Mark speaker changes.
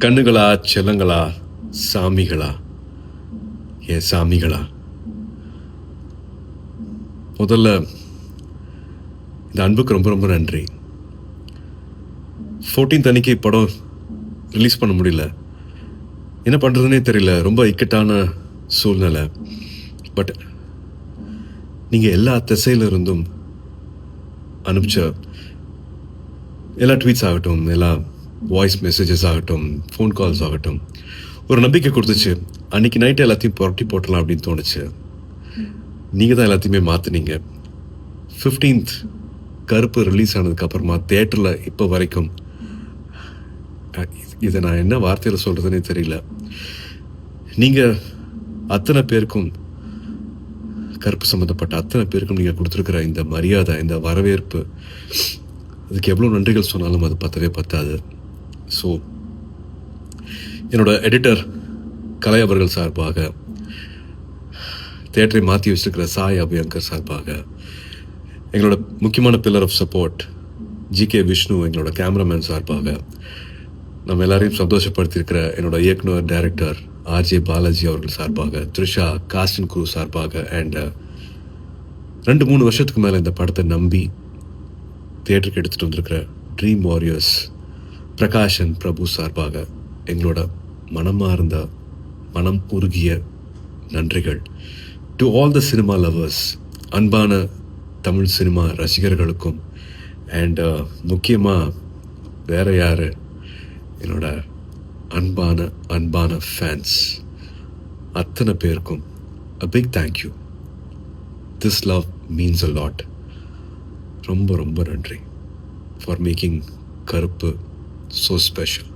Speaker 1: கண்ணுகளா, செல்லங்களா, சாமிகளா, என் சாமிகளா, முதல்ல இந்த அன்புக்கு ரொம்ப ரொம்ப நன்றி. 14th அன்னைக்கு படம் ரிலீஸ் பண்ண முடியல. என்ன பண்ணுறதுனே தெரியல. ரொம்ப இக்கட்டான சூழ்நிலை. பட் நீங்கள் எல்லா திசையில இருந்தும் அனுப்பிச்ச எல்லா ட்வீட்ஸ் ஆகட்டும், எல்லா வாய்ஸ் மெசேஜஸ் ஆகட்டும், ஃபோன் கால்ஸ் ஆகட்டும், ஒரு நம்பிக்கை கொடுத்துச்சு. அன்றைக்கி நைட்டு எல்லாத்தையும் புரட்டி போட்டலாம் அப்படின்னு தோணுச்சு. நீங்கள் தான் எல்லாத்தையுமே மாற்றினீங்க. 15th கருப்பு ரிலீஸ் ஆனதுக்கப்புறமா தேட்டரில் இப்போ வரைக்கும் இதை நான் என்ன வார்த்தையில் சொல்கிறதுனே தெரியல. நீங்கள் அத்தனை பேருக்கும், கருப்பு சம்மந்தப்பட்ட அத்தனை பேருக்கும் நீங்கள் கொடுத்துருக்குற இந்த மரியாதை, இந்த வரவேற்பு, அதுக்கு எவ்வளோ நன்றிகள் சொன்னாலும் அது பத்தவே பத்தாது. ஸோ என்னோடய எடிட்டர் கலை அவர்கள் சார்பாக, தேட்டரை மாற்றி வச்சுருக்கிற சாய் அபியங்கர் சார்பாக, எங்களோட முக்கியமான pillar of support GK Vishnu எங்களோட கேமராமேன் சார்பாக, நம்ம எல்லாரையும் சந்தோஷப்படுத்தியிருக்கிற என்னோட இயக்குனர் டைரக்டர் ஆர்ஜே பாலாஜி அவர்கள் சார்பாக, த்ரிஷா காஸ்டின் குரூ சார்பாக, அண்ட் 2-3 வருஷத்துக்கு மேலே இந்த படத்தை நம்பி தியேட்டருக்கு எடுத்துகிட்டு வந்திருக்கிற ட்ரீம் வாரியர்ஸ் பிரகாஷன் பிரபு சார்பாக எங்களோட மனமார்ந்த, மனம் உருகிய நன்றிகள். To all the cinema lovers, அன்பான தமிழ் சினிமா ரசிகர்களுக்கும், அண்ட் முக்கியமாக வேற யார், என்னோட அன்பான ஃபேன்ஸ் அத்தனை பேருக்கும் a big thank you. This love means a lot. ரொம்ப ரொம்ப நன்றி for making கருப்பு so special.